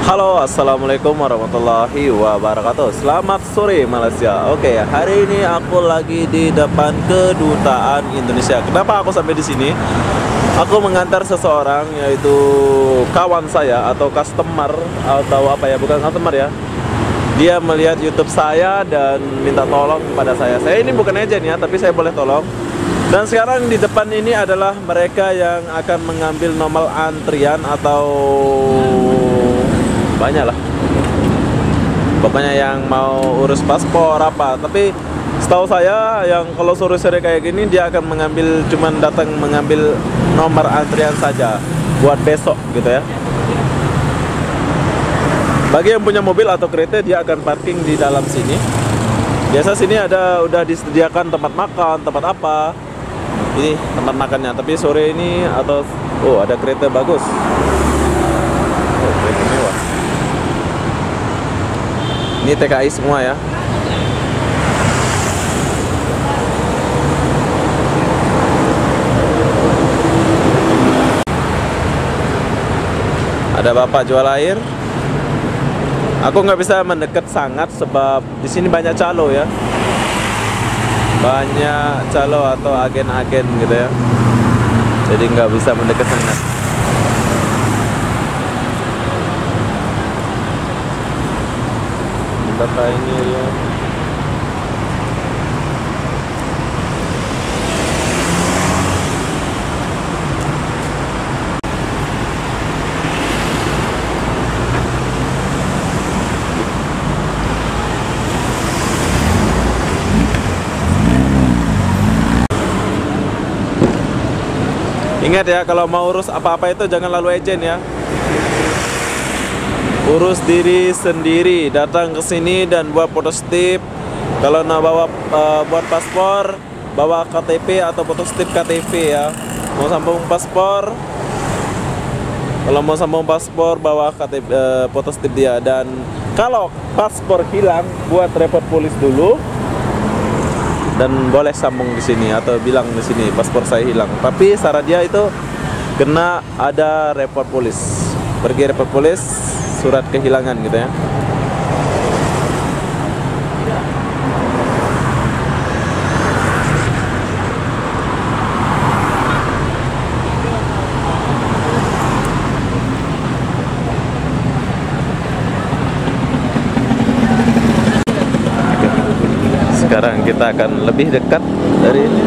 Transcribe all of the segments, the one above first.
Halo, assalamualaikum warahmatullahi wabarakatuh. Selamat sore Malaysia. Oke, hari ini aku lagi di depan kedutaan Indonesia. Kenapa aku sampai di sini? Aku mengantar seseorang, yaitu kawan saya atau customer atau apa ya? Bukan customer ya. Dia melihat YouTube saya dan minta tolong kepada saya. Saya ini bukan agent ya, tapi saya boleh tolong. Dan sekarang di depan ini adalah mereka yang akan mengambil nomor antrian atau banyak lah, pokoknya yang mau urus paspor apa. Tapi setahu saya yang kalau sore-sore kayak gini dia akan mengambil, cuman datang mengambil nomor antrian saja buat besok gitu ya. Bagi yang punya mobil atau kereta, dia akan parking di dalam sini. Biasa sini ada udah disediakan tempat makan, tempat apa. Ini tempat makannya. Tapi sore ini atau ada kereta bagus. Kereta mewah. Ini TKI semua ya. Ada bapak jual air. Aku nggak bisa mendekat sangat sebab di sini banyak calo ya. Banyak calo atau agen-agen gitu ya. Jadi nggak bisa mendekat sangat. Bapak ini ya. Ingat ya, kalau mau urus apa-apa itu jangan lalu agent ya. Urus diri sendiri, datang ke sini dan buat photostip. Kalau nak bawa buat paspor, bawa KTP atau photostip KTP ya. Mau sambung paspor, kalau mau sambung paspor bawa KTP, photostip dia. Dan kalau paspor hilang, buat report polis dulu. Dan boleh sambung di sini atau bilang di sini paspor saya hilang. Tapi syarat dia itu kena ada report polis. Pergi report polis, surat kehilangan gitu ya. Sekarang kita akan lebih dekat dari ini.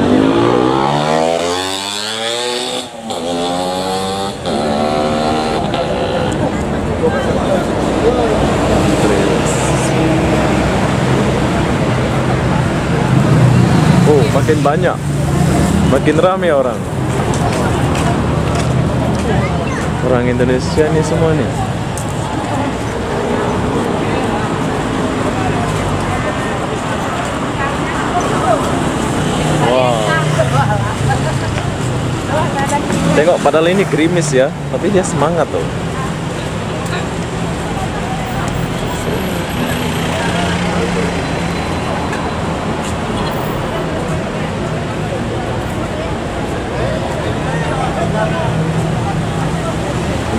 Makin banyak, makin ramai orang Indonesia nih semua nih. Wow. Tengok, padahal ini gerimis ya, tapi dia semangat tuh.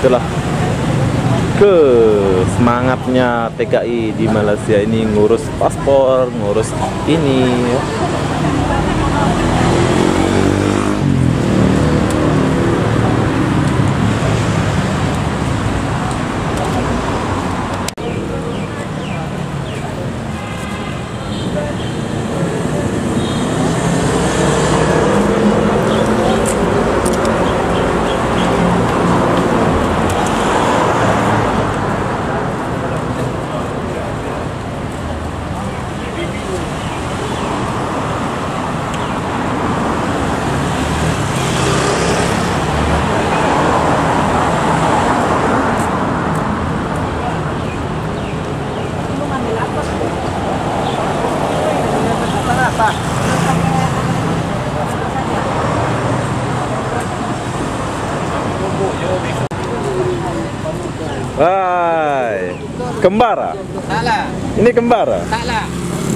Itulah semangatnya TKI di Malaysia ini, ngurus paspor, ngurus ini ya. Hai, kembara? Salah. Ini kembara? Salah.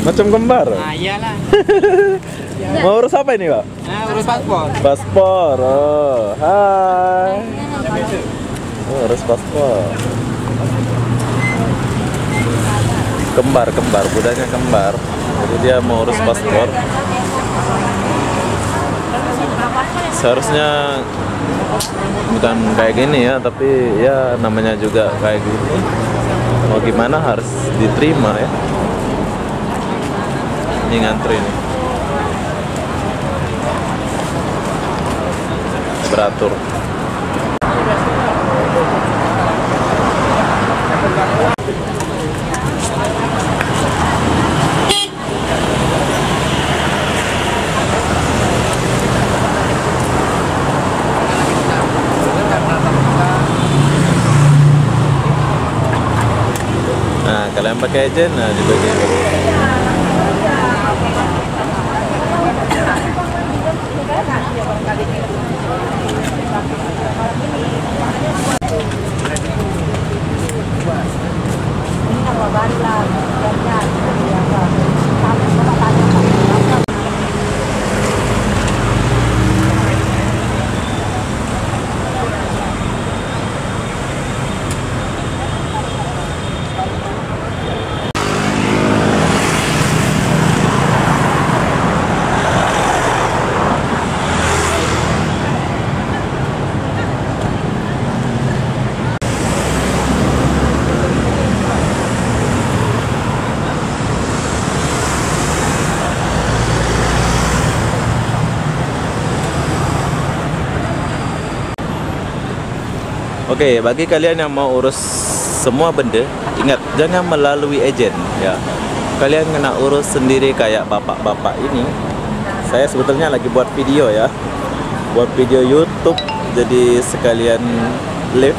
Macam kembar? Ah, iyalah. Mau urus apa ini, Pak? Urus paspor. Paspor. Oh, hai. Oh, urus paspor. Kembar, budanya kembar. Jadi dia mau urus paspor. Seharusnya bukan kayak gini ya, tapi ya namanya juga kayak gini. Mau gimana harus diterima ya. Ini ngantri nih. Beratur. Nah, kalian pakai agent, nah dibagi. Oke, bagi kalian yang mau urus semua benda, ingat jangan melalui agen ya. Kalian kena urus sendiri kayak bapak-bapak ini. Saya sebetulnya lagi buat video ya, buat video YouTube, jadi sekalian live.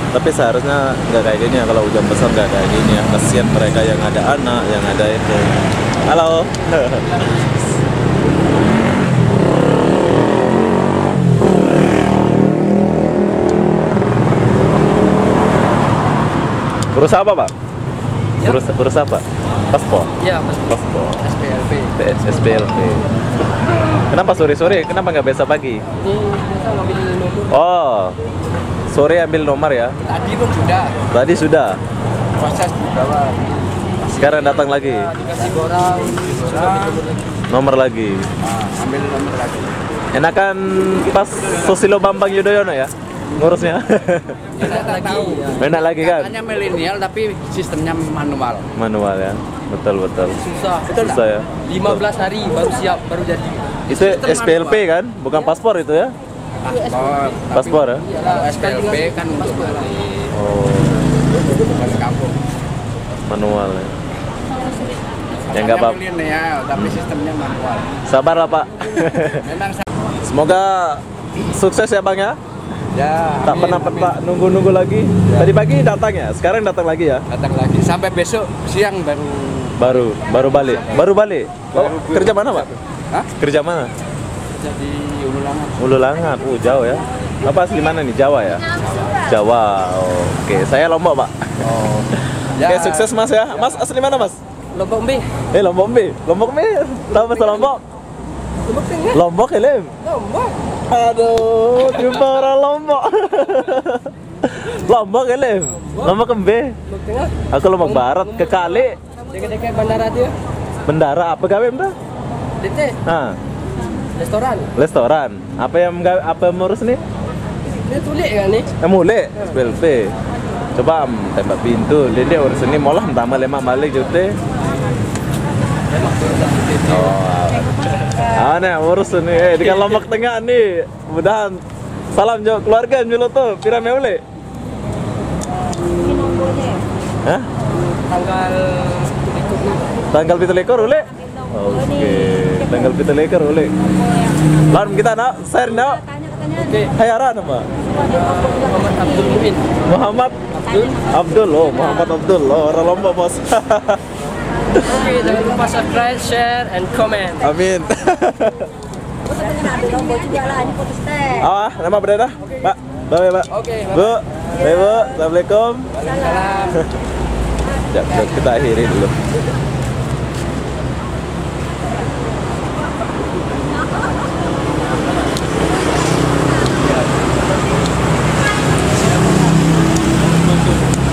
Tapi seharusnya nggak kayak gini ya, kalau hujan besar nggak kayak gini ya. Kasihan mereka yang ada anak, yang ada itu. Halo. Urus apa, Pak? Ya. Urus apa? Paspor? Iya, paspor. SPLP. SPLP. Kenapa sore-sore? Kenapa nggak biasa pagi? Ini biasa ngambil nomor. Oh, sore ambil nomor ya? Tadi pun sudah. Tadi sudah. Proses dibawa. Sekarang datang lagi. Dikasih borang, Nomor lagi. ambil nomor lagi. Enakan pas Susilo Bambang Yudhoyono ya? Ngurusnya. Enak lagi. Enak lagi kan? Katanya milenial tapi sistemnya manual. Manual ya. Betul. Susah. Betul Susah ya. 15 hari baru siap, baru jadi. Itu SPLP kan? Bukan paspor itu ya? Paspor. Paspor ya? Kalau SPLP kan untuk balik. Oh, Balik kampung. manual ya. Ya nggak apa-apa. Milenial tapi sistemnya manual. Sabar lah Pak. Memang Semoga sukses ya Bang ya. ya. Tak pernah nunggu-nunggu lagi. Ya. Tadi pagi datang ya, sekarang datang lagi ya. Datang lagi sampai besok siang Baru balik. Baru balik. Oh, kerja mana Pak? Hah? Kerja mana? Jadi ulangan. Ulu Langat. Jauh ya. Apa asli mana nih? Jawa ya? Jawa. Oke, saya Lombok Pak. Oh. Oke, sukses Mas ya. Mas asli mana Mas? Lombok Mbe. Lombok Mbe. Lombok Mbe. Tahu bahasa Lombok? Lombok Tengah. Lombok ya Lem. Lombok. Aduh, jumpa orang Lombok. Lombok ya Lem. Lombok Mbe. Lombok Tengah. Aku Lombok Barat ke Kali. Dekat-dekat bandara dia. Bendara apa gawe Mbak? DT. Nah, Restoran. restoran. Apa yang ngurus nih? Dia tulik kan nih. Mulai SPLP. Coba tembak pintu. Dia urus ini molah tambah lemak balik jute. Oh, aneh urus ini. Di Lombok Tengah nih. Mudahan salam jo keluarga nyulo tuh. Pira meule. Hah? Tanggal Tanggal 17 ule? Oke, tanggal 17 ule. Lalu kita nak share nak. Oke. Hai ara nama. Muhammad Abdul Muin. Muhammad Abdul. Oh, Muhammad Abdul. Oh, orang Lombok, Bos. Oke, jangan lupa subscribe, share, and comment. Amin. Ah, nama berada? Pak. Bye, Pak. Oke, Bu. Bye, Bu. Assalamualaikum. Salam. Ya, kita akhiri dulu.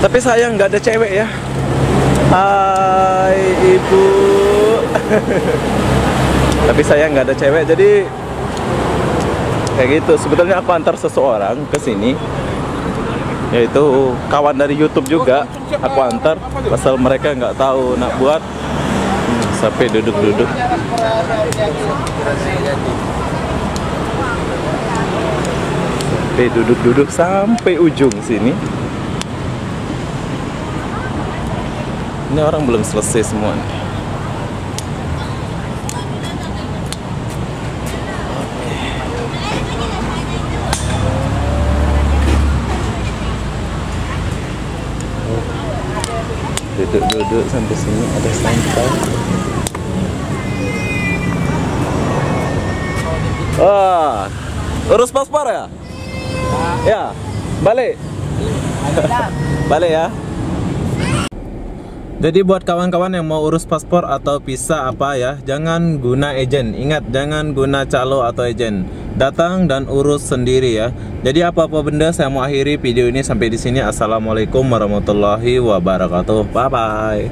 Tapi sayang nggak ada cewek ya. Hai ibu. Tapi sayang nggak ada cewek, jadi kayak gitu. Sebetulnya aku antar seseorang ke sini, yaitu kawan dari YouTube juga. Aku antar, pasal mereka nggak tahu nak buat, sampai duduk-duduk. Sampai duduk-duduk sampai ujung sini. Ini orang belum selesai semua nih. Duduk-duduk sampai sini ada santai. Wah, urus paspor ya? Ya, balik. Balik ya. Jadi buat kawan-kawan yang mau urus paspor atau visa apa ya, jangan guna agen. Ingat, jangan guna calo atau agen. Datang dan urus sendiri ya. Jadi apa-apa benda, saya mau akhiri video ini sampai di sini. Assalamualaikum warahmatullahi wabarakatuh. Bye bye.